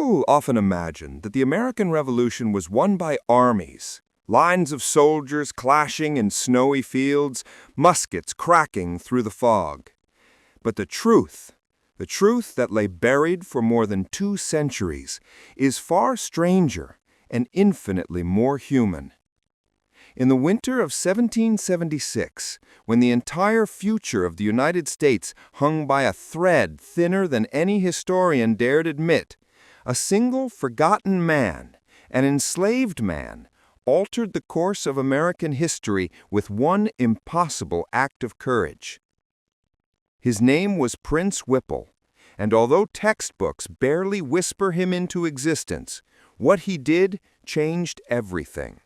People often imagine that the American Revolution was won by armies, lines of soldiers clashing in snowy fields, muskets cracking through the fog. But the truth that lay buried for more than 2 centuries, is far stranger and infinitely more human. In the winter of 1776, when the entire future of the United States hung by a thread thinner than any historian dared admit, a single forgotten man, an enslaved man, altered the course of American history with one impossible act of courage. His name was Prince Whipple, and although textbooks barely whisper him into existence, what he did changed everything.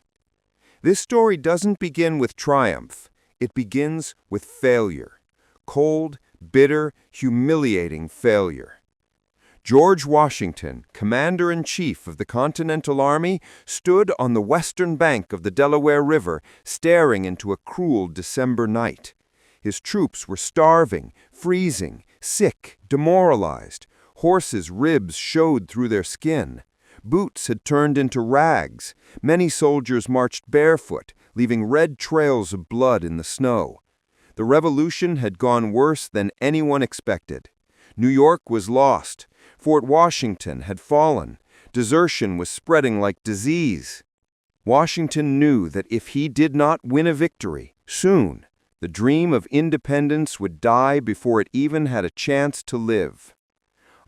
This story doesn't begin with triumph. It begins with failure. Cold, bitter, humiliating failure. George Washington, Commander-in-Chief of the Continental Army, stood on the western bank of the Delaware River, staring into a cruel December night. His troops were starving, freezing, sick, demoralized. Horses' ribs showed through their skin. Boots had turned into rags. Many soldiers marched barefoot, leaving red trails of blood in the snow. The revolution had gone worse than anyone expected. New York was lost. Fort Washington had fallen. Desertion was spreading like disease. Washington knew that if he did not win a victory, soon, the dream of independence would die before it even had a chance to live.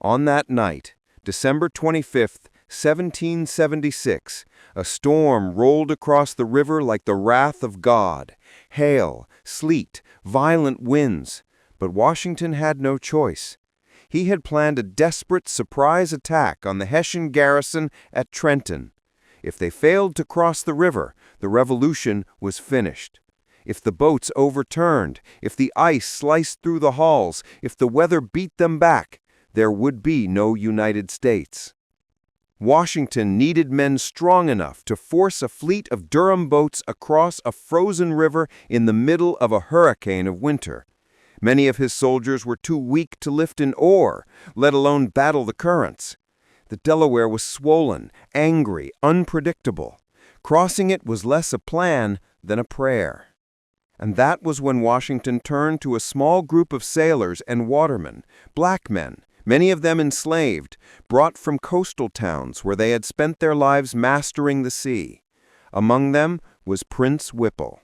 On that night, December 25th, 1776, a storm rolled across the river like the wrath of God. Hail, sleet, violent winds. But Washington had no choice. He had planned a desperate surprise attack on the Hessian garrison at Trenton. If they failed to cross the river, the revolution was finished. If the boats overturned, if the ice sliced through the hulls, if the weather beat them back, there would be no United States. Washington needed men strong enough to force a fleet of Durham boats across a frozen river in the middle of a hurricane of winter. Many of his soldiers were too weak to lift an oar, let alone battle the currents. The Delaware was swollen, angry, unpredictable. Crossing it was less a plan than a prayer. And that was when Washington turned to a small group of sailors and watermen, black men, many of them enslaved, brought from coastal towns where they had spent their lives mastering the sea. Among them was Prince Whipple.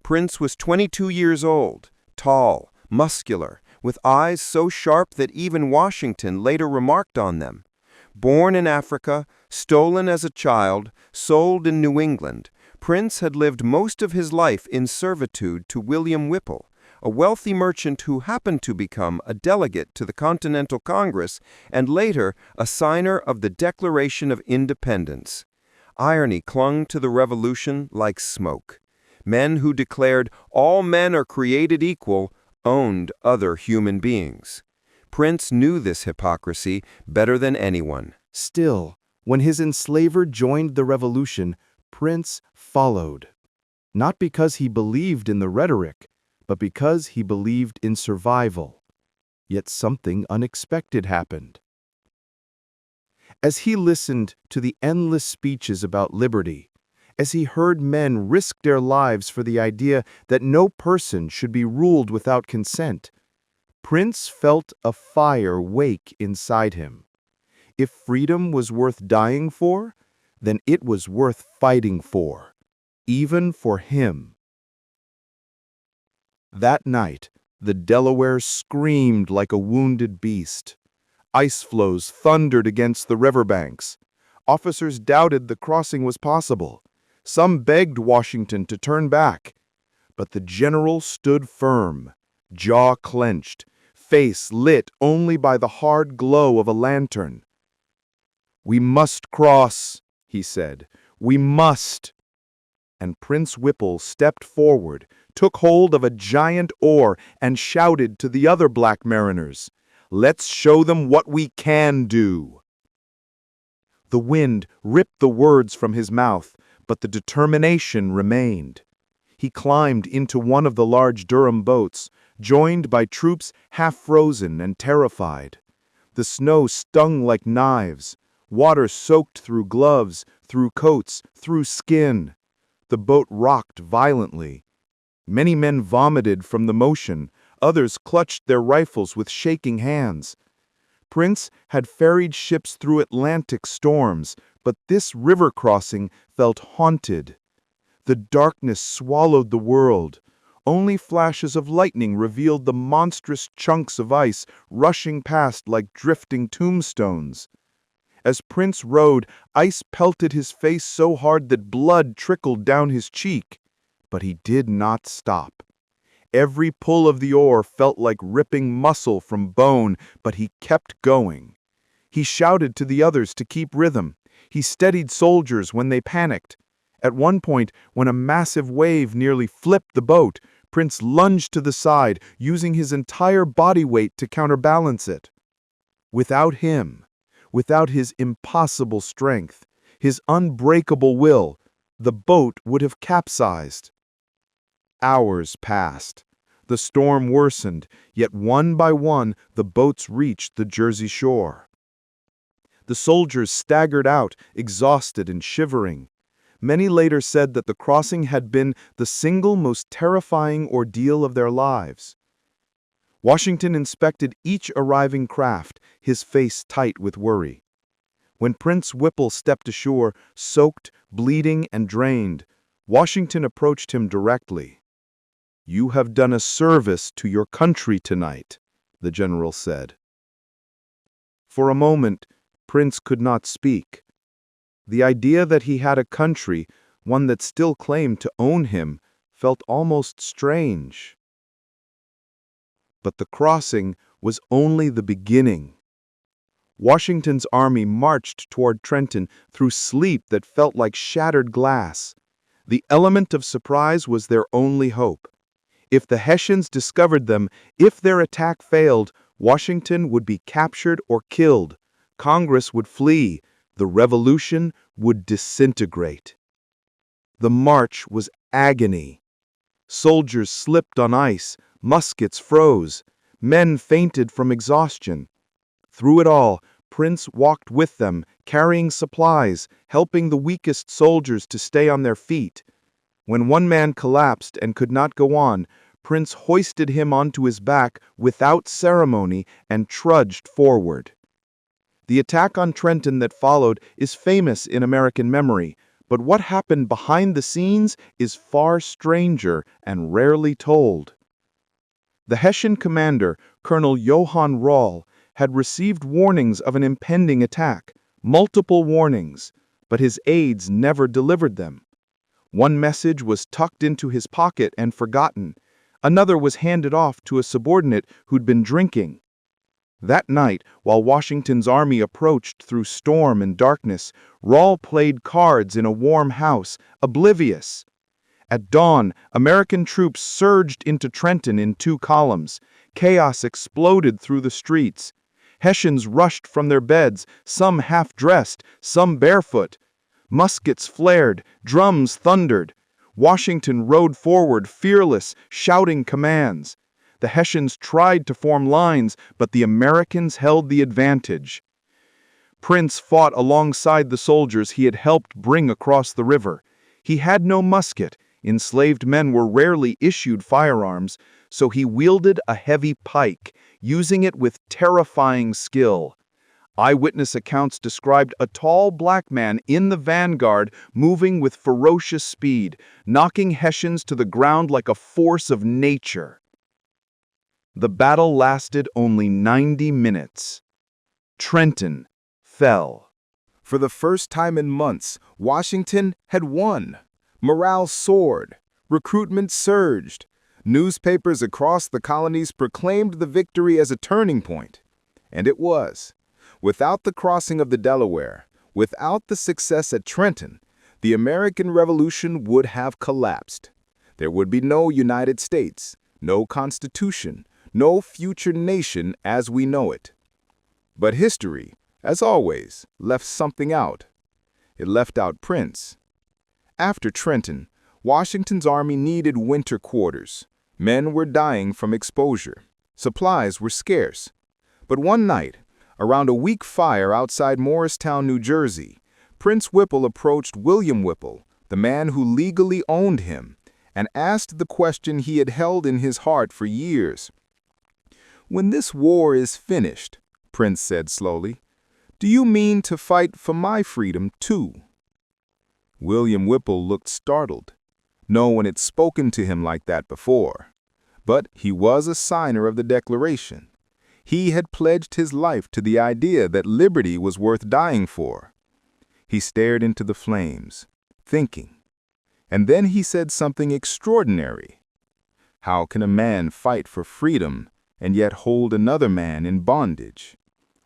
Prince was 22 years old, tall, muscular, with eyes so sharp that even Washington later remarked on them. Born in Africa, stolen as a child, sold in New England, Prince had lived most of his life in servitude to William Whipple, a wealthy merchant who happened to become a delegate to the Continental Congress and later a signer of the Declaration of Independence. Irony clung to the Revolution like smoke. Men who declared all men are created equal owned other human beings. Prince knew this hypocrisy better than anyone. Still, when his enslaver joined the revolution, Prince followed. Not because he believed in the rhetoric, but because he believed in survival. Yet something unexpected happened. As he listened to the endless speeches about liberty, as he heard men risk their lives for the idea that no person should be ruled without consent, Prince felt a fire wake inside him. If freedom was worth dying for, then it was worth fighting for, even for him. That night, the Delaware screamed like a wounded beast. Ice floes thundered against the riverbanks. Officers doubted the crossing was possible. Some begged Washington to turn back. But the general stood firm, jaw clenched, face lit only by the hard glow of a lantern. "We must cross," he said. "We must." And Prince Whipple stepped forward, took hold of a giant oar, and shouted to the other black mariners, "Let's show them what we can do." The wind ripped the words from his mouth, but the determination remained. He climbed into one of the large Durham boats, joined by troops half frozen and terrified. The snow stung like knives. Water soaked through gloves, through coats, through skin. The boat rocked violently. Many men vomited from the motion. Others clutched their rifles with shaking hands. Prince had ferried ships through Atlantic storms, but this river crossing felt haunted. The darkness swallowed the world. Only flashes of lightning revealed the monstrous chunks of ice rushing past like drifting tombstones. As Prince rode, ice pelted his face so hard that blood trickled down his cheek. But he did not stop. Every pull of the oar felt like ripping muscle from bone, but he kept going. He shouted to the others to keep rhythm. He steadied soldiers when they panicked. At one point, when a massive wave nearly flipped the boat, Prince lunged to the side, using his entire body weight to counterbalance it. Without him, without his impossible strength, his unbreakable will, the boat would have capsized. Hours passed. The storm worsened, yet one by one the boats reached the Jersey shore. The soldiers staggered out, exhausted and shivering. Many later said that the crossing had been the single most terrifying ordeal of their lives. Washington inspected each arriving craft, his face tight with worry. When Prince Whipple stepped ashore, soaked, bleeding, and drained, Washington approached him directly. "You have done a service to your country tonight," the general said. For a moment, Prince could not speak. The idea that he had a country, one that still claimed to own him, felt almost strange. But the crossing was only the beginning. Washington's army marched toward Trenton through sleep that felt like shattered glass. The element of surprise was their only hope. If the Hessians discovered them, if their attack failed, Washington would be captured or killed. Congress would flee. The revolution would disintegrate. The march was agony. Soldiers slipped on ice, muskets froze, men fainted from exhaustion. Through it all, Prince walked with them, carrying supplies, helping the weakest soldiers to stay on their feet. When one man collapsed and could not go on, Prince hoisted him onto his back without ceremony and trudged forward. The attack on Trenton that followed is famous in American memory, but what happened behind the scenes is far stranger and rarely told. The Hessian commander, Colonel Johann Rall, had received warnings of an impending attack, multiple warnings, but his aides never delivered them. One message was tucked into his pocket and forgotten. Another was handed off to a subordinate who'd been drinking. That night, while Washington's army approached through storm and darkness, Rall played cards in a warm house, oblivious. At dawn, American troops surged into Trenton in 2 columns. Chaos exploded through the streets. Hessians rushed from their beds, some half-dressed, some barefoot. Muskets flared, drums thundered. Washington rode forward, fearless, shouting commands. The Hessians tried to form lines, but the Americans held the advantage. Prince fought alongside the soldiers he had helped bring across the river. He had no musket. Enslaved men were rarely issued firearms, so he wielded a heavy pike, using it with terrifying skill. Eyewitness accounts described a tall black man in the vanguard moving with ferocious speed, knocking Hessians to the ground like a force of nature. The battle lasted only 90 minutes. Trenton fell. For the first time in months, Washington had won. Morale soared. Recruitment surged. Newspapers across the colonies proclaimed the victory as a turning point. And it was. Without the crossing of the Delaware, without the success at Trenton, the American Revolution would have collapsed. There would be no United States, no Constitution, no future nation as we know it. But history, as always, left something out. It left out Prince. After Trenton, Washington's army needed winter quarters. Men were dying from exposure. Supplies were scarce. But one night, Around a weak fire outside Morristown, New Jersey, Prince Whipple approached William Whipple, the man who legally owned him, and asked the question he had held in his heart for years. "When this war is finished," Prince said slowly, "do you mean to fight for my freedom too?" William Whipple looked startled. No one had spoken to him like that before. But he was a signer of the Declaration. He had pledged his life to the idea that liberty was worth dying for. He stared into the flames, thinking. And then he said something extraordinary. "How can a man fight for freedom and yet hold another man in bondage?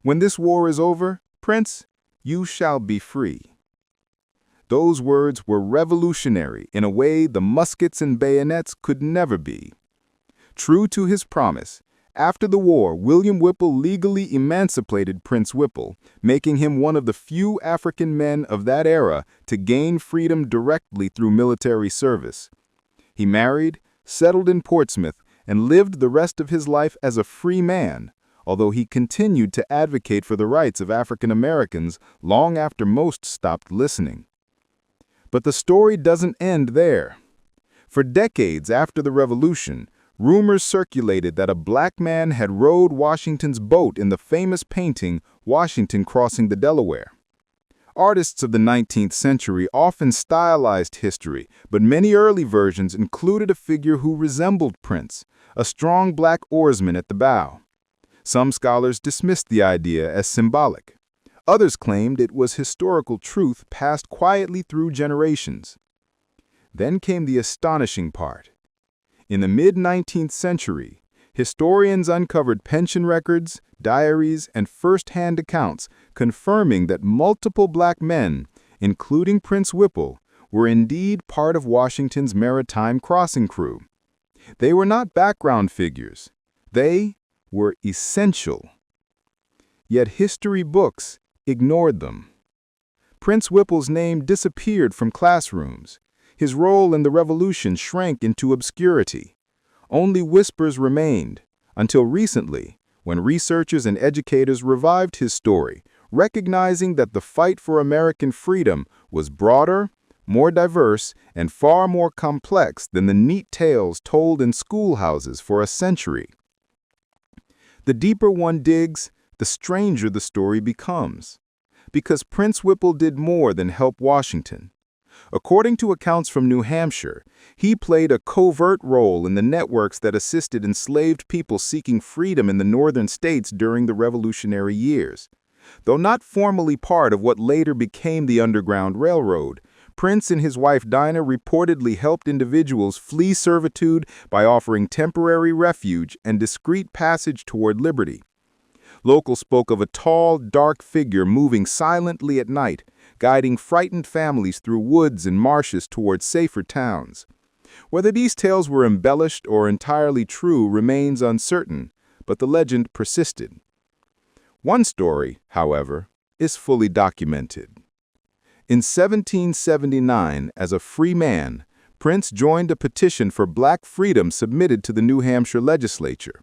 When this war is over, Prince, you shall be free." Those words were revolutionary in a way the muskets and bayonets could never be. True to his promise, after the war, William Whipple legally emancipated Prince Whipple, making him one of the few African men of that era to gain freedom directly through military service. He married, settled in Portsmouth, and lived the rest of his life as a free man, although he continued to advocate for the rights of African Americans long after most stopped listening. But the story doesn't end there. For decades after the Revolution, rumors circulated that a black man had rowed Washington's boat in the famous painting Washington Crossing the Delaware. Artists of the 19th century often stylized history, but many early versions included a figure who resembled Prince, a strong black oarsman at the bow. Some scholars dismissed the idea as symbolic. Others claimed it was historical truth passed quietly through generations. Then came the astonishing part. In the mid-19th century, historians uncovered pension records, diaries, and first-hand accounts confirming that multiple black men, including Prince Whipple, were indeed part of Washington's maritime crossing crew. They were not background figures. They were essential. Yet history books ignored them. Prince Whipple's name disappeared from classrooms. His role in the Revolution shrank into obscurity. Only whispers remained, until recently, when researchers and educators revived his story, recognizing that the fight for American freedom was broader, more diverse, and far more complex than the neat tales told in schoolhouses for a century. The deeper one digs, the stranger the story becomes. Because Prince Whipple did more than help Washington. According to accounts from New Hampshire, he played a covert role in the networks that assisted enslaved people seeking freedom in the northern states during the Revolutionary years. Though not formally part of what later became the Underground Railroad, Prince and his wife Dinah reportedly helped individuals flee servitude by offering temporary refuge and discreet passage toward liberty. Locals spoke of a tall, dark figure moving silently at night, guiding frightened families through woods and marshes toward safer towns. Whether these tales were embellished or entirely true remains uncertain, but the legend persisted. One story, however, is fully documented. In 1779, as a free man, Prince joined a petition for black freedom submitted to the New Hampshire legislature.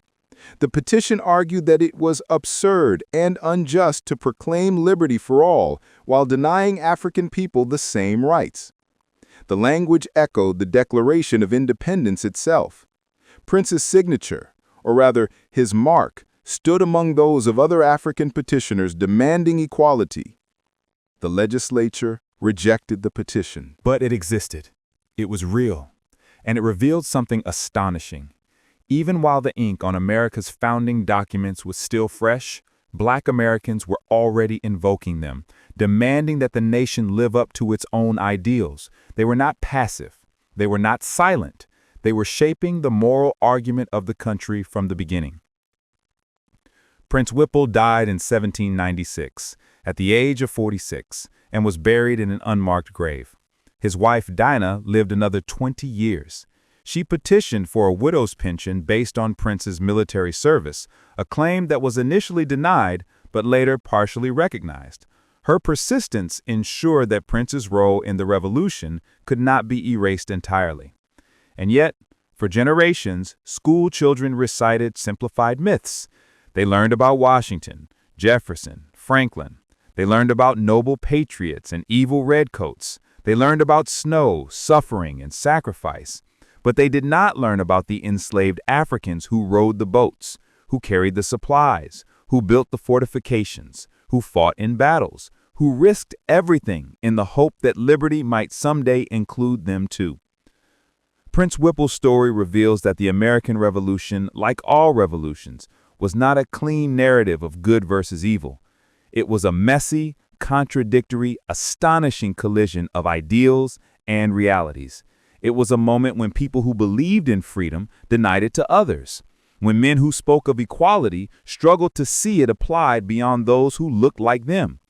The petition argued that it was absurd and unjust to proclaim liberty for all while denying African people the same rights. The language echoed the Declaration of Independence itself. Prince's signature, or rather his mark, stood among those of other African petitioners demanding equality. The legislature rejected the petition. But it existed. It was real. And it revealed something astonishing. Even while the ink on America's founding documents was still fresh, Black Americans were already invoking them, demanding that the nation live up to its own ideals. They were not passive. They were not silent. They were shaping the moral argument of the country from the beginning. Prince Whipple died in 1796, at the age of 46, and was buried in an unmarked grave. His wife, Dinah, lived another 20 years. She petitioned for a widow's pension based on Prince's military service, a claim that was initially denied but later partially recognized. Her persistence ensured that Prince's role in the Revolution could not be erased entirely. And yet, for generations, school children recited simplified myths. They learned about Washington, Jefferson, Franklin. They learned about noble patriots and evil redcoats. They learned about snow, suffering, and sacrifice. But they did not learn about the enslaved Africans who rowed the boats, who carried the supplies, who built the fortifications, who fought in battles, who risked everything in the hope that liberty might someday include them too. Prince Whipple's story reveals that the American Revolution, like all revolutions, was not a clean narrative of good versus evil. It was a messy, contradictory, astonishing collision of ideals and realities. It was a moment when people who believed in freedom denied it to others, when men who spoke of equality struggled to see it applied beyond those who looked like them.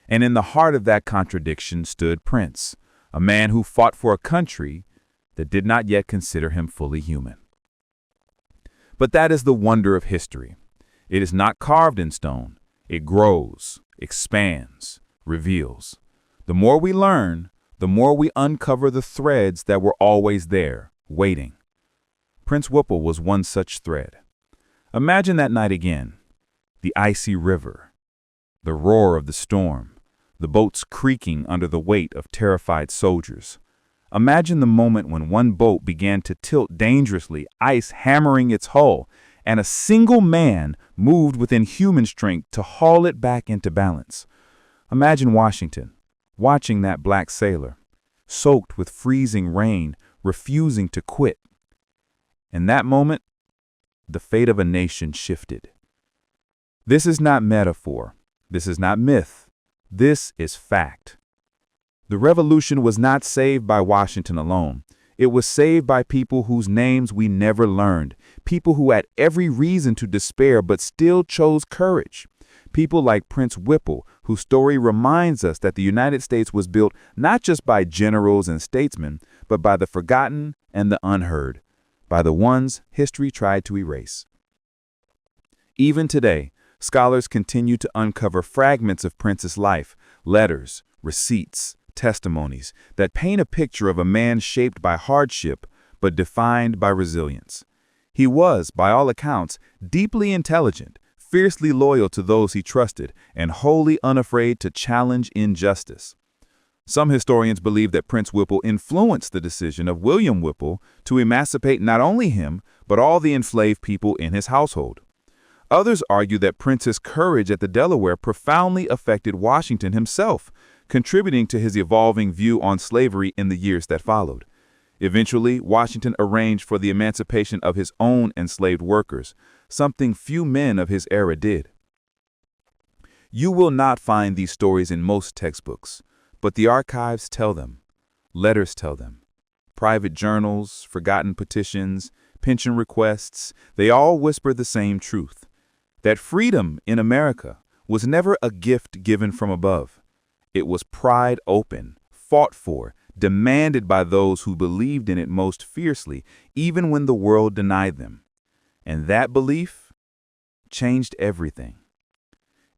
And in the heart of that contradiction stood Prince, a man who fought for a country that did not yet consider him fully human. But that is the wonder of history. It is not carved in stone. It grows, expands, reveals. The more we learn, the more we uncover the threads that were always there, waiting. Prince Whipple was one such thread. Imagine that night again, the icy river, the roar of the storm, the boats creaking under the weight of terrified soldiers. Imagine the moment when one boat began to tilt dangerously, ice hammering its hull, and a single man moved within human strength to haul it back into balance. Imagine Washington, watching that black sailor, soaked with freezing rain, refusing to quit. In that moment, the fate of a nation shifted. This is not metaphor. This is not myth. This is fact. The revolution was not saved by Washington alone. It was saved by people whose names we never learned, people who had every reason to despair but still chose courage. People like Prince Whipple, whose story reminds us that the United States was built not just by generals and statesmen, but by the forgotten and the unheard, by the ones history tried to erase. Even today, scholars continue to uncover fragments of Prince's life, letters, receipts, testimonies that paint a picture of a man shaped by hardship but defined by resilience. He was, by all accounts, deeply intelligent, fiercely loyal to those he trusted, and wholly unafraid to challenge injustice. Some historians believe that Prince Whipple influenced the decision of William Whipple to emancipate not only him, but all the enslaved people in his household. Others argue that Prince's courage at the Delaware profoundly affected Washington himself, contributing to his evolving view on slavery in the years that followed. Eventually, Washington arranged for the emancipation of his own enslaved workers, something few men of his era did. You will not find these stories in most textbooks, but the archives tell them, letters tell them. Private journals, forgotten petitions, pension requests, they all whisper the same truth, that freedom in America was never a gift given from above. It was pried open, fought for, demanded by those who believed in it most fiercely, even when the world denied them. And that belief changed everything.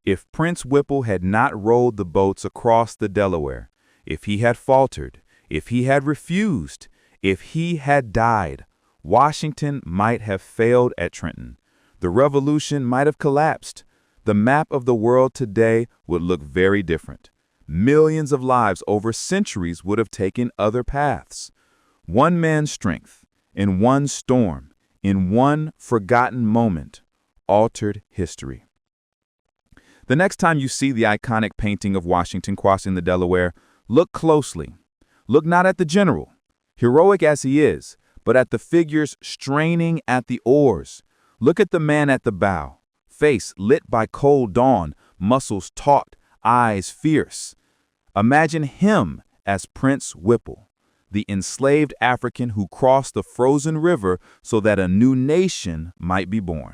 If Prince Whipple had not rowed the boats across the Delaware, if he had faltered, if he had refused, if he had died, Washington might have failed at Trenton. The revolution might have collapsed. The map of the world today would look very different. Millions of lives over centuries would have taken other paths. One man's strength, in one storm, in one forgotten moment, altered history. The next time you see the iconic painting of Washington crossing the Delaware, look closely. Look not at the general, heroic as he is, but at the figures straining at the oars. Look at the man at the bow, face lit by cold dawn, muscles taut, eyes fierce. Imagine him as Prince Whipple, the enslaved African who crossed the frozen river so that a new nation might be born.